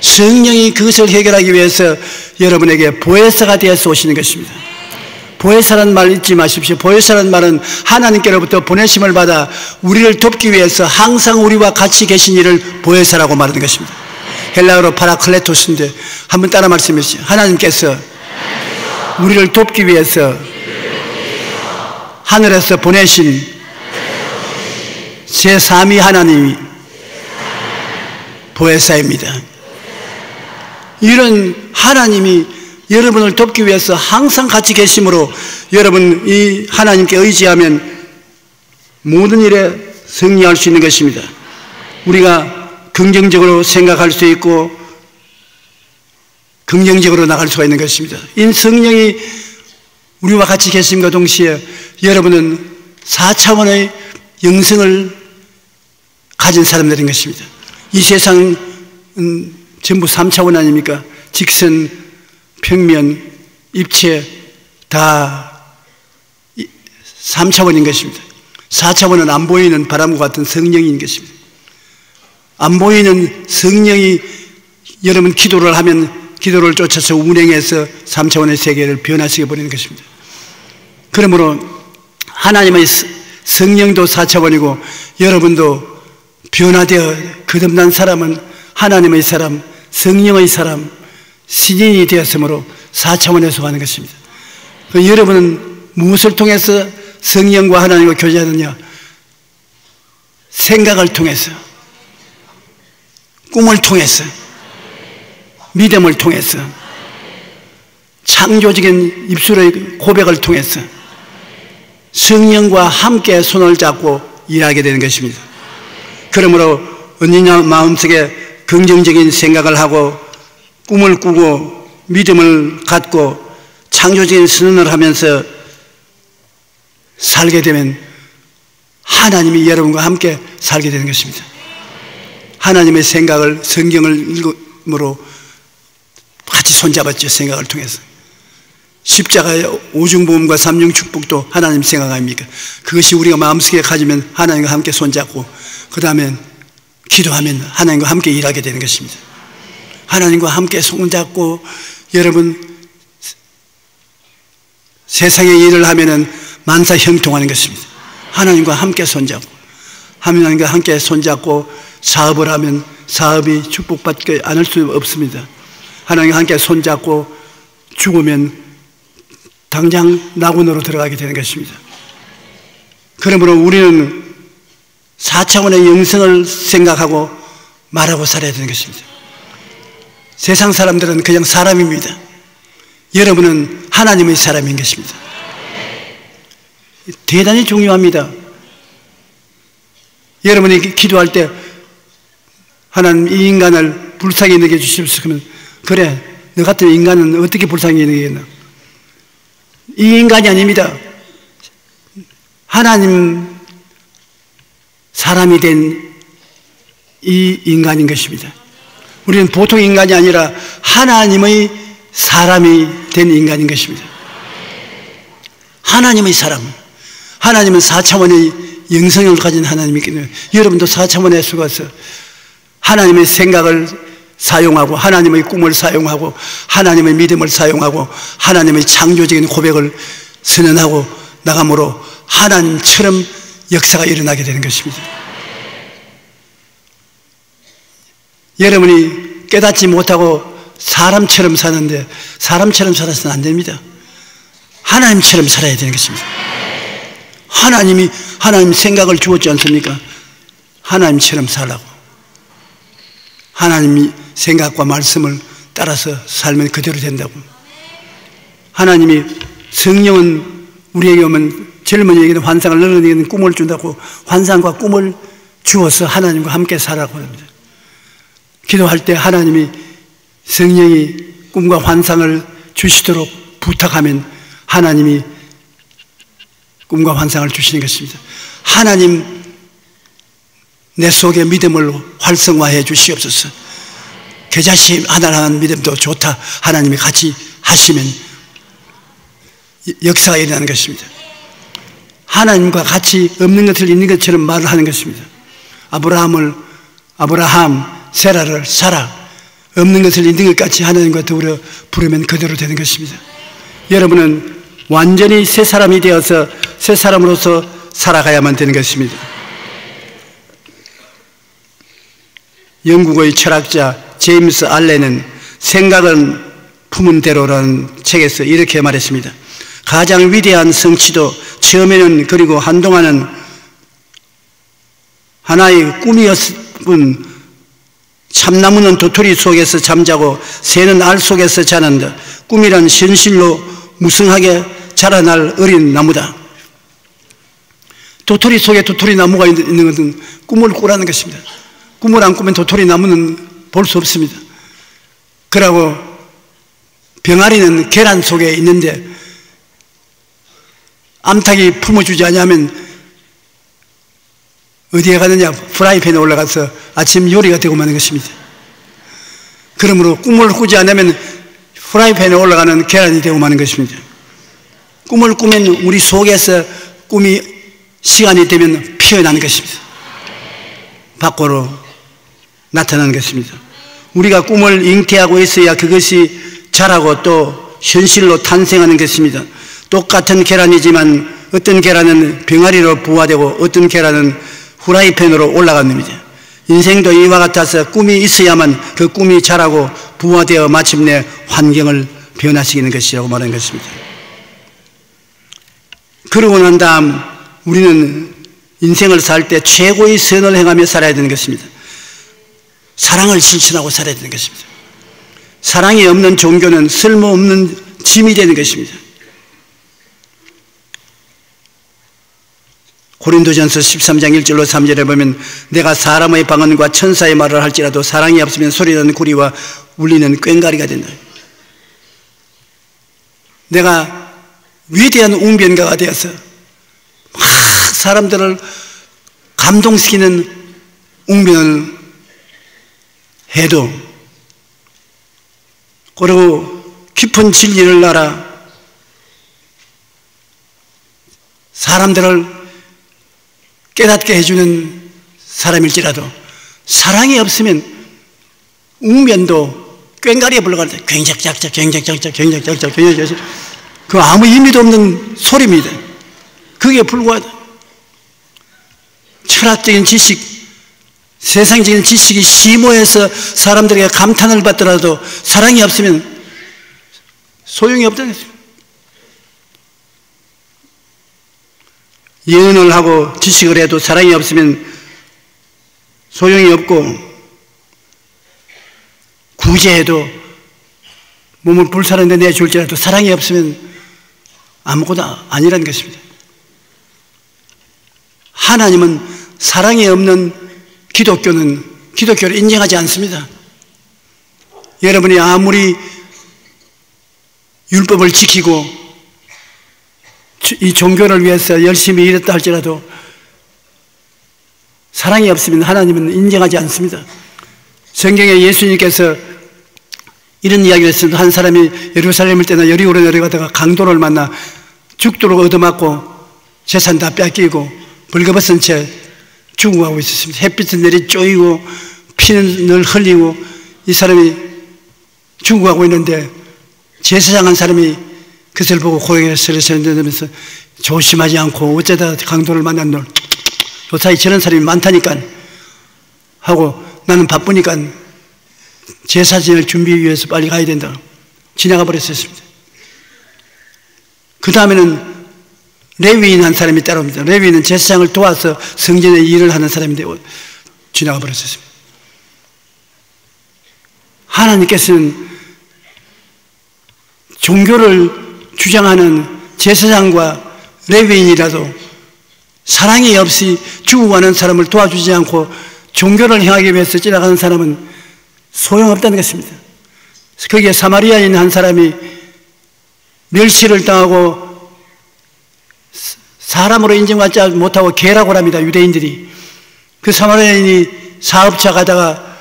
성령이 그것을 해결하기 위해서 여러분에게 보혜사가 되어서 오시는 것입니다. 보혜사라는 말 잊지 마십시오. 보혜사라는 말은 하나님께로부터 보내심을 받아 우리를 돕기 위해서 항상 우리와 같이 계신 이를 보혜사라고 말하는 것입니다. 헬라어로 파라클레토스인데 한번 따라 말씀해 주시죠. 하나님께서 우리를 돕기 위해서 하늘에서 보내신 제3위 하나님이 보혜사입니다. 이런 하나님이 여러분을 돕기 위해서 항상 같이 계심으로 여러분 이 하나님께 의지하면 모든 일에 승리할 수 있는 것입니다. 우리가 긍정적으로 생각할 수 있고 긍정적으로 나갈 수가 있는 것입니다. 이 성령이 우리와 같이 계심과 동시에 여러분은 4차원의 영성을 가진 사람들인 것입니다. 이 세상은 전부 3차원 아닙니까? 직선, 평면, 입체 다 3차원인 것입니다. 4차원은 안 보이는 바람과 같은 성령인 것입니다. 안 보이는 성령이 여러분 기도를 하면 기도를 쫓아서 운행해서 3차원의 세계를 변화시켜 버리는 것입니다. 그러므로 하나님의 성령도 4차원이고 여러분도 변화되어 거듭난 사람은 하나님의 사람, 성령의 사람, 신인이 되었으므로 4차원에서 하는 것입니다. 여러분은 무엇을 통해서 성령과 하나님과 교제하느냐? 생각을 통해서, 꿈을 통해서, 믿음을 통해서, 창조적인 입술의 고백을 통해서 성령과 함께 손을 잡고 일하게 되는 것입니다. 그러므로 언니냐 마음속에 긍정적인 생각을 하고 꿈을 꾸고 믿음을 갖고 창조적인 선언을 하면서 살게 되면 하나님이 여러분과 함께 살게 되는 것입니다. 하나님의 생각을 성경을 읽음으로 같이 손잡았죠. 생각을 통해서. 십자가의 오중보험과 삼중축복도 하나님 생각 아닙니까? 그것이 우리가 마음속에 가지면 하나님과 함께 손잡고 그 다음에 기도하면 하나님과 함께 일하게 되는 것입니다. 하나님과 함께 손잡고 여러분 세상의 일을 하면은 만사 형통하는 것입니다. 하나님과 함께 손잡고 하나님과 함께 손잡고 사업을 하면 사업이 축복받지 않을 수 없습니다. 하나님과 함께 손잡고 죽으면 당장 낙원으로 들어가게 되는 것입니다. 그러므로 우리는 4차원의 영성을 생각하고 말하고 살아야 되는 것입니다. 세상 사람들은 그냥 사람입니다. 여러분은 하나님의 사람인 것입니다. 대단히 중요합니다. 여러분이 기도할 때 하나님 이 인간을 불쌍히 여겨주십시오. 그러면 그래 너 같은 인간은 어떻게 불쌍히 여기겠나? 이 인간이 아닙니다. 하나님 사람이 된 이 인간인 것입니다. 우리는 보통 인간이 아니라 하나님의 사람이 된 인간인 것입니다. 하나님의 사람. 하나님은 4차원의 영성을 가진 하나님이기 때문에 여러분도 4차원에 속아서 하나님의 생각을 사용하고 하나님의 꿈을 사용하고 하나님의 믿음을 사용하고 하나님의 창조적인 고백을 선언하고 나감으로 하나님처럼 역사가 일어나게 되는 것입니다. 여러분이 깨닫지 못하고 사람처럼 사는데 사람처럼 살아서는 안 됩니다. 하나님처럼 살아야 되는 것입니다. 하나님 생각을 주었지 않습니까? 하나님처럼 살라고. 하나님이 생각과 말씀을 따라서 살면 그대로 된다고. 하나님이 성령은 우리에게 오면 젊은이에게는 환상을, 어른에게는 꿈을 준다고 환상과 꿈을 주어서 하나님과 함께 살라고 합니다. 기도할 때 하나님이 성령이 꿈과 환상을 주시도록 부탁하면 하나님이 꿈과 환상을 주시는 것입니다. 하나님 내 속에 믿음을 활성화해 주시옵소서. 겨자씨 하나라는 믿음도 좋다. 하나님이 같이 하시면 역사가 일어나는 것입니다. 하나님과 같이 없는 것을 있는 것처럼 말을 하는 것입니다. 아브라함, 세라를 사라. 없는 것을 있는 것 같이 하나님과 더불어 부르면 그대로 되는 것입니다. 여러분은 완전히 새 사람이 되어서 새 사람으로서 살아가야만 되는 것입니다. 영국의 철학자 제임스 알렌은 생각은 품은 대로라는 책에서 이렇게 말했습니다. 가장 위대한 성취도 처음에는 그리고 한동안은 하나의 꿈이었군. 참나무는 도토리 속에서 잠자고 새는 알 속에서 자란다. 꿈이란 현실로 무성하게 자라날 어린 나무다. 도토리 속에 도토리 나무가 있는 것은 꿈을 꾸라는 것입니다. 꿈을 안 꾸면 도토리 나무는 볼 수 없습니다. 그러고 병아리는 계란 속에 있는데 암탉이 품어주지 않으면 어디에 가느냐? 프라이팬에 올라가서 아침 요리가 되고 마는 것입니다. 그러므로 꿈을 꾸지 않으면 프라이팬에 올라가는 계란이 되고 마는 것입니다. 꿈을 꾸면 우리 속에서 꿈이 시간이 되면 피어나는 것입니다. 밖으로 나타나는 것입니다. 우리가 꿈을 잉태하고 있어야 그것이 자라고 또 현실로 탄생하는 것입니다. 똑같은 계란이지만 어떤 계란은 병아리로 부화되고 어떤 계란은 후라이팬으로 올라갑니다. 인생도 이와 같아서 꿈이 있어야만 그 꿈이 자라고 부화되어 마침내 환경을 변화시키는 것이라고 말하는 것입니다. 그러고 난 다음 우리는 인생을 살 때 최고의 선을 행하며 살아야 되는 것입니다. 사랑을 실천하고 살아야 되는 것입니다. 사랑이 없는 종교는 쓸모없는 짐이 되는 것입니다. 고린도전서 13장 1절로 3절에 보면 내가 사람의 방언과 천사의 말을 할지라도 사랑이 없으면 소리나는 구리와 울리는 꽹과리가 된다. 내가 위대한 웅변가가 되어서 막 사람들을 감동시키는 웅변을 해도 그리고 깊은 진리를 알아 사람들을 깨닫게 해주는 사람일지라도 사랑이 없으면 웅변도 꽹과리에 불러갈 때 굉작작작 굉작작작 굉작작작 굉작작작 그 아무 의미도 없는 소리입니다. 그게 불과하다. 철학적인 지식, 세상적인 지식이 심오해서 사람들에게 감탄을 받더라도 사랑이 없으면 소용이 없다는 것입니다. 예언을 하고 지식을 해도 사랑이 없으면 소용이 없고 구제해도 몸을 불사른 데 내줄지라도 사랑이 없으면 아무것도 아니라는 것입니다. 하나님은 사랑이 없는 기독교를 인정하지 않습니다. 여러분이 아무리 율법을 지키고 이 종교를 위해서 열심히 일했다 할지라도 사랑이 없으면 하나님은 인정하지 않습니다. 성경에 예수님께서 이런 이야기를 했습니다. 한 사람이 예루살렘을 떠나 여리고로 내려가다가 강도를 만나 죽도록 얻어맞고 재산 다 뺏기고 벌거벗은 채 죽어가고 있었습니다. 햇빛은 내리 쪼이고 피는 늘 흘리고 이 사람이 죽어가고 있는데 제사장한 사람이 그것을 보고 고개를 서르서르면서 조심하지 않고 어쩌다 강도를 만난 요사이 저런 사람이 많다니까 하고 나는 바쁘니까 제사 지낼 준비 위해서 빨리 가야 된다. 지나가 버렸었습니다. 그 다음에는 레위인 한 사람이 따라옵니다. 레위인은 제사장을 도와서 성전의 일을 하는 사람인데 지나가 버렸었습니다. 하나님께서는 종교를 주장하는 제사장과 레위인이라도 사랑이 없이 죽어가는 사람을 도와주지 않고 종교를 행하기 위해서 지나가는 사람은 소용없다는 것입니다. 거기에 사마리아인 한 사람이 멸시를 당하고 사람으로 인정받지 못하고 개라고 합니다. 유대인들이. 그 사마리아인이 사업차 가다가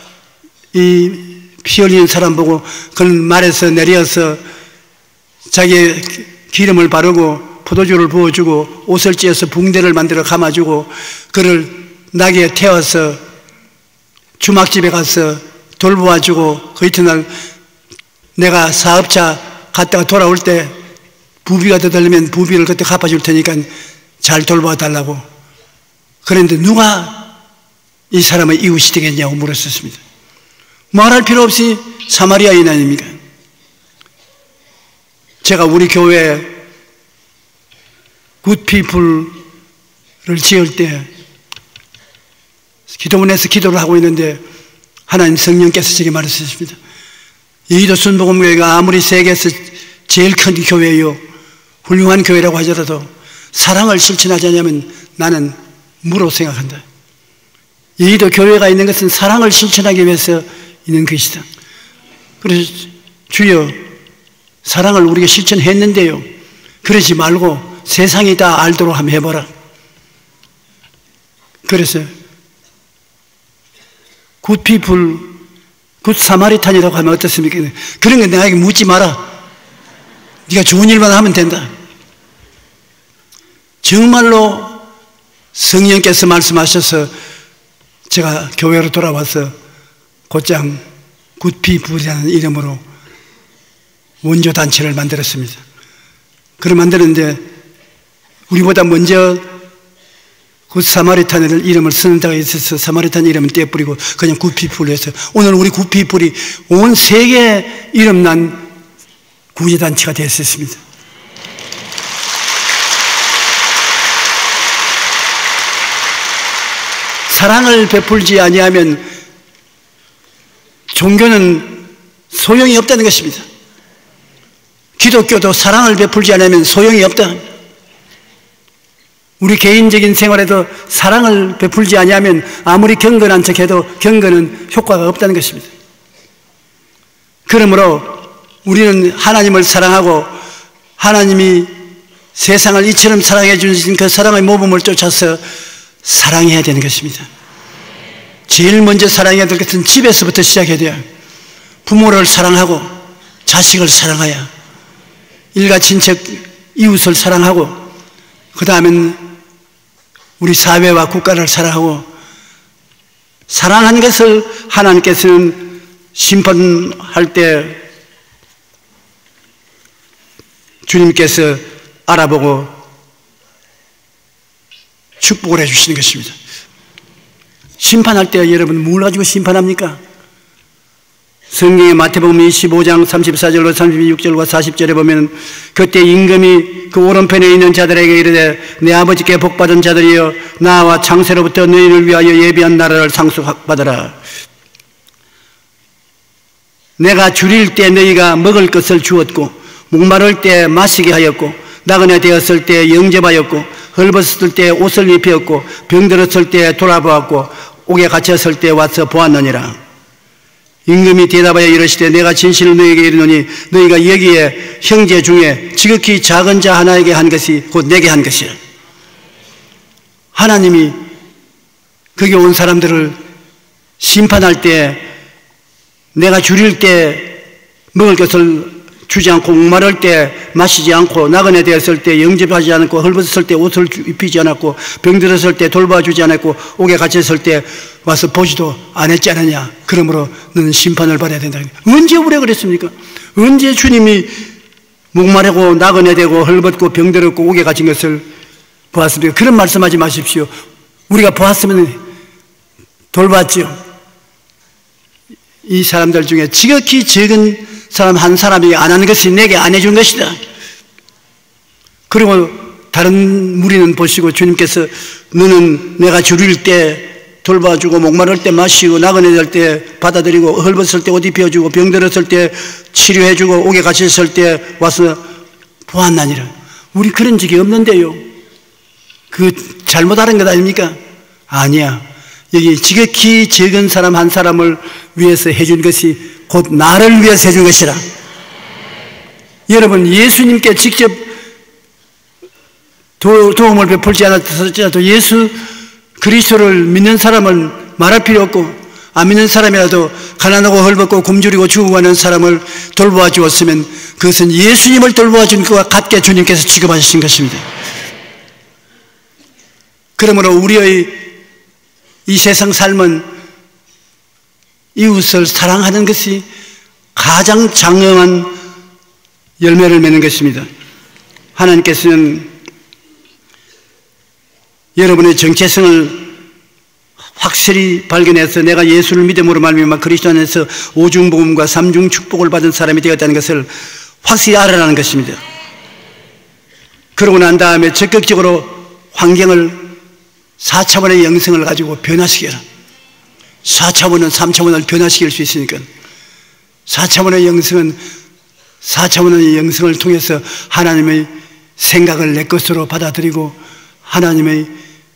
이 피 흘리는 사람 보고 그는 말에서 내려서 자기의 기름을 바르고 포도주를 부어주고 옷을 찢어서 붕대를 만들어 감아주고 그를 나귀에 태워서 주막집에 가서 돌보아주고 그 이튿날 내가 사업차 갔다가 돌아올 때 부비가 더 들리면 부비를 그때 갚아줄 테니까 잘 돌봐달라고. 그런데 누가 이 사람의 이웃이 되겠냐고 물었었습니다. 말할 필요 없이 사마리아인 아닙니까? 제가 우리 교회 굿피플을 지을 때 기도원에서 기도를 하고 있는데 하나님 성령께서 제게 말했습니다. 여의도 순복음교회가 아무리 세계에서 제일 큰 교회요 훌륭한 교회라고 하더라도 사랑을 실천하지 않으면 나는 무로 생각한다. 여의도 교회가 있는 것은 사랑을 실천하기 위해서 있는 것이다. 그래서 주여 사랑을 우리가 실천했는데요 그러지 말고 세상이 다 알도록 한번 해봐라. 그래서 굿피플, 굿사마리탄이라고 하면 어떻습니까? 그런 건 내가 묻지 마라. 네가 좋은 일만 하면 된다. 정말로 성령께서 말씀하셔서 제가 교회로 돌아와서 곧장 굿피플이라는 이름으로 원조단체를 만들었습니다. 그걸 만드는데 우리보다 먼저 굿사마리탄을 이름을 쓰는 데가 있어서 사마리탄 이름은 떼뿌리고 그냥 굿피플로 해서 오늘 우리 굿피플이 온 세계에 이름난 구제단체가 되었습니다. 사랑을 베풀지 아니하면 종교는 소용이 없다는 것입니다. 기독교도 사랑을 베풀지 않으면 소용이 없다. 우리 개인적인 생활에도 사랑을 베풀지 아니하면 아무리 경건한 척해도 경건은 효과가 없다는 것입니다. 그러므로 우리는 하나님을 사랑하고 하나님이 세상을 이처럼 사랑해 주신 그 사랑의 모범을 쫓아서 사랑해야 되는 것입니다. 제일 먼저 사랑해야 될 것은 집에서부터 시작해야 돼요. 부모를 사랑하고 자식을 사랑하여 일가 친척 이웃을 사랑하고 그 다음엔 우리 사회와 국가를 사랑하고 사랑한 것을 하나님께서는 심판할 때 주님께서 알아보고 축복을 해주시는 것입니다. 심판할 때 여러분 뭘 가지고 심판합니까? 성경의 마태복음 25장 34절로 36절과 40절에 보면 그때 임금이 그 오른편에 있는 자들에게 이르되 내 아버지께 복받은 자들이여 나와 창세로부터 너희를 위하여 예비한 나라를 상속받으라. 내가 줄일 때 너희가 먹을 것을 주었고 목마를 때 마시게 하였고 나그네 되었을 때 영접하였고 헐벗었을 때 옷을 입혔고 병들었을 때 돌아보았고 옥에 갇혔을 때 와서 보았느니라. 임금이 대답하여 이르시되 내가 진실을 너희에게 이르노니 너희가 여기에 형제 중에 지극히 작은 자 하나에게 한 것이 곧 내게 한 것이라. 하나님이 거기 온 사람들을 심판할 때 내가 줄일 때 먹을 것을 주지 않고 목마를 때 마시지 않고 나그네 되었을 때 영접하지 않고 헐벗었을 때 옷을 입히지 않았고 병들었을 때 돌봐주지 않았고 옥에 갇혔을 때 와서 보지도 않았지 않느냐. 그러므로 너는 심판을 받아야 된다. 언제 우리가 그랬습니까? 언제 주님이 목마르고 나그네 되고 헐벗고 병들었고 옥에 갇힌 것을 보았습니까? 그런 말씀하지 마십시오. 우리가 보았으면 돌봤죠. 이 사람들 중에 지극히 적은 사람 한 사람이 안 하는 것이 내게 안 해준 것이다. 그리고 다른 무리는 보시고 주님께서 너는 내가 줄일 때 돌봐주고 목마를 때 마시고 나그네 될 때 받아들이고 헐벗을 때 옷 입혀주고 병들었을 때 치료해주고 옥에 갇혔을 때 와서 보았나니라. 우리 그런 적이 없는데요. 그 잘못 알은 것 아닙니까? 아니야. 여기 지극히 적은 사람 한 사람을 위해서 해준 것이 곧 나를 위해서 해준 것이라. 여러분 예수님께 직접 도움을 베풀지 않았더라도 예수 그리스도를 믿는 사람은 말할 필요 없고 안 믿는 사람이라도 가난하고 헐벗고 굶주리고 죽어가는 사람을 돌보아 주었으면 그것은 예수님을 돌보아 준 것과 같게 주님께서 취급하신 것입니다. 그러므로 우리의 이 세상 삶은 이웃을 사랑하는 것이 가장 장엄한 열매를 맺는 것입니다. 하나님께서는 여러분의 정체성을 확실히 발견해서 내가 예수를 믿음으로 말미암아 그리스도 안에서 오중복음과 삼중 축복을 받은 사람이 되었다는 것을 확실히 알아라는 것입니다. 그러고 난 다음에 적극적으로 환경을 4차원의 영성을 가지고 변화시켜라. 4차원은 3차원을 변화시킬 수 있으니까 4차원의 영성은 4차원의 영성을 통해서 하나님의 생각을 내 것으로 받아들이고 하나님의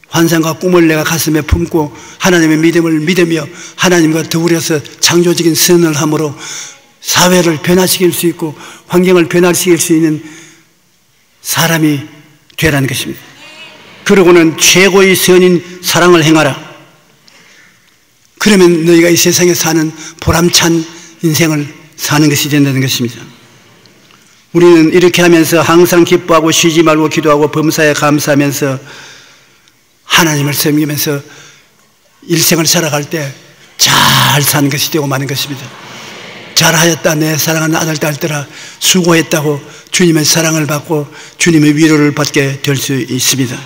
환상과 꿈을 내가 가슴에 품고 하나님의 믿음을 믿으며 하나님과 더불어서 창조적인 선을 함으로 사회를 변화시킬 수 있고 환경을 변화시킬 수 있는 사람이 되라는 것입니다. 그러고는 최고의 선인 사랑을 행하라. 그러면 너희가 이 세상에 사는 보람찬 인생을 사는 것이 된다는 것입니다. 우리는 이렇게 하면서 항상 기뻐하고 쉬지 말고 기도하고 범사에 감사하면서 하나님을 섬기면서 일생을 살아갈 때 잘 사는 것이 되고 마는 것입니다. 잘하였다 내 사랑하는 아들 딸들아, 수고했다고 주님의 사랑을 받고 주님의 위로를 받게 될 수 있습니다.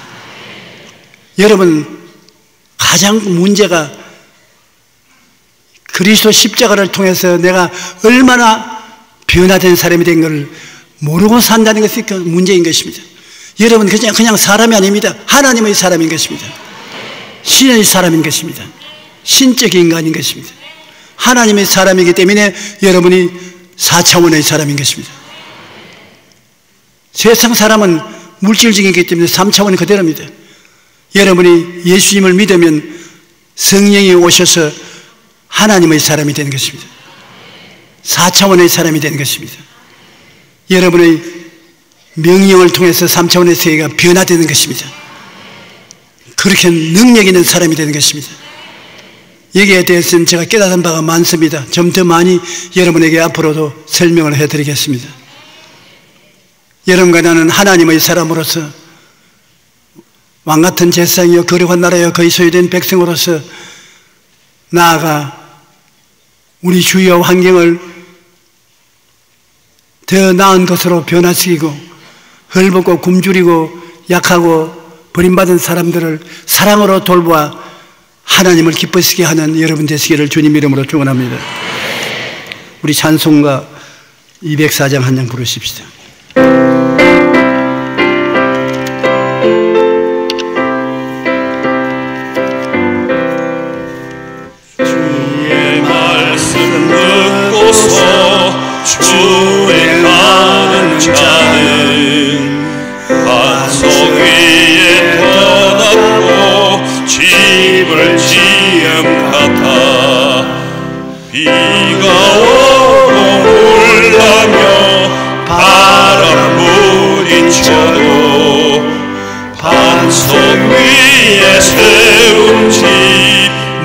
여러분, 가장 문제가 그리스도 십자가를 통해서 내가 얼마나 변화된 사람이 된 것을 모르고 산다는 것이 그 문제인 것입니다. 여러분, 그냥 사람이 아닙니다. 하나님의 사람인 것입니다. 신의 사람인 것입니다. 신적 인간인 것입니다. 하나님의 사람이기 때문에 여러분이 4차원의 사람인 것입니다. 세상 사람은 물질적이기 때문에 3차원 그대로입니다. 여러분이 예수님을 믿으면 성령이 오셔서 하나님의 사람이 되는 것입니다. 4차원의 사람이 되는 것입니다. 여러분의 명령을 통해서 3차원의 세계가 변화되는 것입니다. 그렇게 능력 있는 사람이 되는 것입니다. 여기에 대해서는 제가 깨달은 바가 많습니다. 좀 더 많이 여러분에게 앞으로도 설명을 해드리겠습니다. 여러분과 나는 하나님의 사람으로서 왕같은 제사장이여 거룩한 나라여 거의 소유된 백성으로서 나아가 우리 주위의 환경을 더 나은 것으로 변화시키고 헐벗고 굶주리고 약하고 버림받은 사람들을 사랑으로 돌보아 하나님을 기쁘시게 하는 여러분 되시기를 주님 이름으로 축원합니다. 우리 찬송가 204장 한 장 부르십시다. 주의 말씀 듣고서 주행하는 자는 반석 위에 떠났고 집을 지음 같아 비가 오고 물나며 바람 부딪혀도 반석 위에 세운 집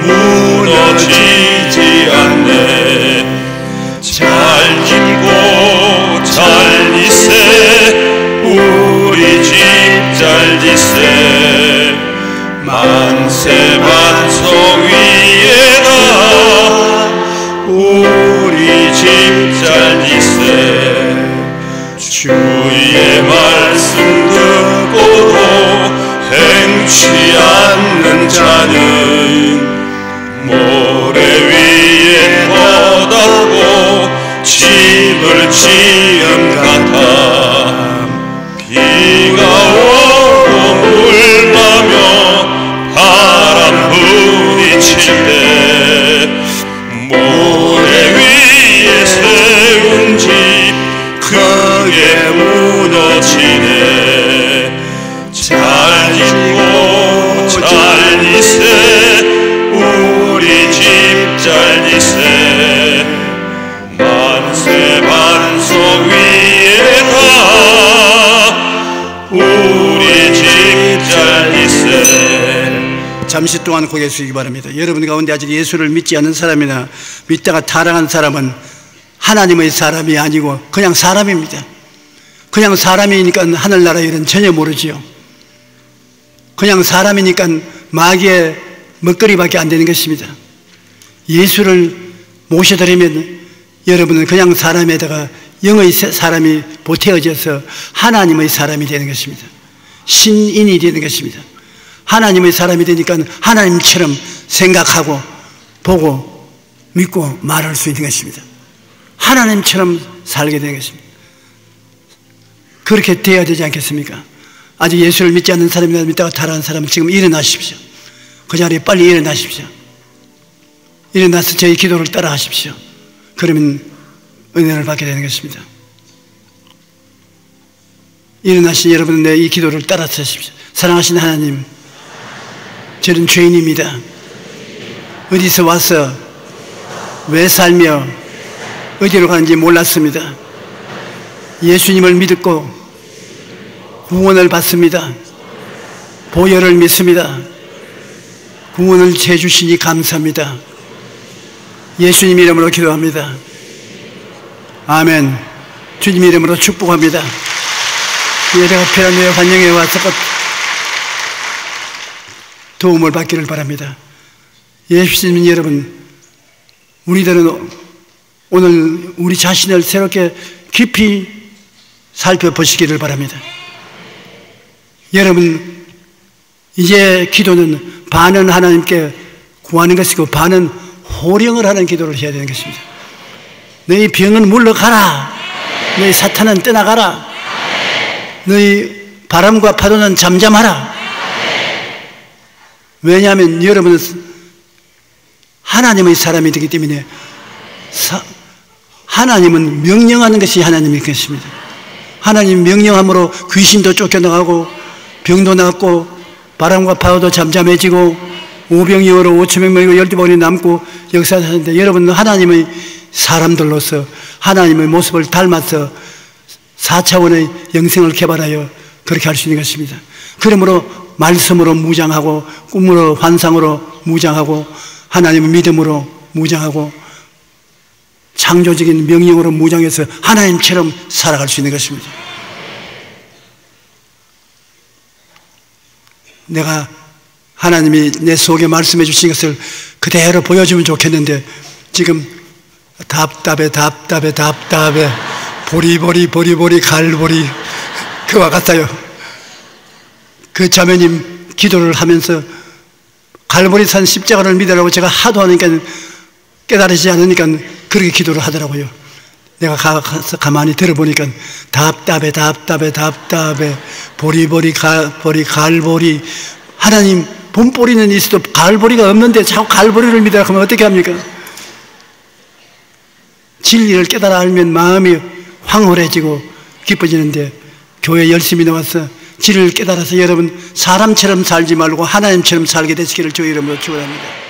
무너지지 않네. 잘 짓고 잘 짓세 우리 집 잘 짓세 만세 반석 위에다 우리 집 잘 짓세. 주의 말씀 듣고도 행치 않는 자는 모래 위에 떠다고 집을 지은 같아 비가 오고 물나며 바람 부딪힐 때 모래 위에 세운 집 크게 무너지네. 잘 짓고 잘 짓세 우리 집 잘 짓세 만세 반석 위에다 우리 집 잘 짓세. 잠시 동안 고개 숙이기 바랍니다. 여러분 가운데 아직 예수를 믿지 않는 사람이나 믿다가 타락한 사람은 하나님의 사람이 아니고 그냥 사람입니다. 그냥 사람이니까 하늘나라 일은 전혀 모르지요. 그냥 사람이니까 마귀의 먹거리밖에 안 되는 것입니다. 예수를 모셔드리면 여러분은 그냥 사람에다가 영의 사람이 보태어져서 하나님의 사람이 되는 것입니다. 신인이 되는 것입니다. 하나님의 사람이 되니까 하나님처럼 생각하고 보고 믿고 말할 수 있는 것입니다. 하나님처럼 살게 되는 것입니다. 그렇게 되어야 되지 않겠습니까? 아직 예수를 믿지 않는 사람이나 믿다가 타락한 사람은 지금 일어나십시오. 그 자리에 빨리 일어나십시오. 일어나서 저희 기도를 따라 하십시오. 그러면 은혜를 받게 되는 것입니다. 일어나신 여러분은 내 이 기도를 따라서 하십시오. 사랑하신 하나님, 저는 죄인입니다. 어디서 와서 왜 살며 어디로 가는지 몰랐습니다. 예수님을 믿고 구원을 받습니다. 보혈을 믿습니다. 구원을 해주시니 감사합니다. 예수님 이름으로 기도합니다. 아멘. 주님 이름으로 축복합니다. 예배가 필요하며 환영에 와서 도움을 받기를 바랍니다. 예수님 여러분, 우리들은 오늘 우리 자신을 새롭게 깊이 살펴보시기를 바랍니다. 여러분, 이제 기도는 반은 하나님께 구하는 것이고 반은 호령을 하는 기도를 해야 되는 것입니다. 너희 병은 물러가라. 너희 사탄은 떠나가라. 너희 바람과 파도는 잠잠하라. 왜냐하면 여러분은 하나님의 사람이 되기 때문에 하나님은 명령하는 것이 하나님의 것입니다. 하나님 명령함으로 귀신도 쫓겨나가고 병도 낫고 바람과 파도도 잠잠해지고 오병이어로 5,000명 모이고 12번이 남고 역사하는데, 여러분은 하나님의 사람들로서 하나님의 모습을 닮아서 4차원의 영생을 개발하여 그렇게 할 수 있는 것입니다. 그러므로 말씀으로 무장하고 꿈으로 환상으로 무장하고 하나님의 믿음으로 무장하고 창조적인 명령으로 무장해서 하나님처럼 살아갈 수 있는 것입니다. 내가 하나님이 내 속에 말씀해 주신 것을 그대로 보여주면 좋겠는데 지금 답답해 보리보리 갈보리 그와 같아요. 그 자매님 기도를 하면서 갈보리산 십자가를 믿으라고 제가 하도 하니까 깨달으지 않으니까 그렇게 기도를 하더라고요. 내가 가서 가만히 들어보니까 답답해 보리보리 갈보리. 하나님 봄보리는 있어도 갈보리가 없는데 자꾸 갈보리를 믿으라고 하면 어떻게 합니까? 진리를 깨달아 알면 마음이 황홀해지고 기뻐지는데, 교회 열심히 나와서 진리를 깨달아서 여러분 사람처럼 살지 말고 하나님처럼 살게 되시기를 주의 이름으로 축원합니다.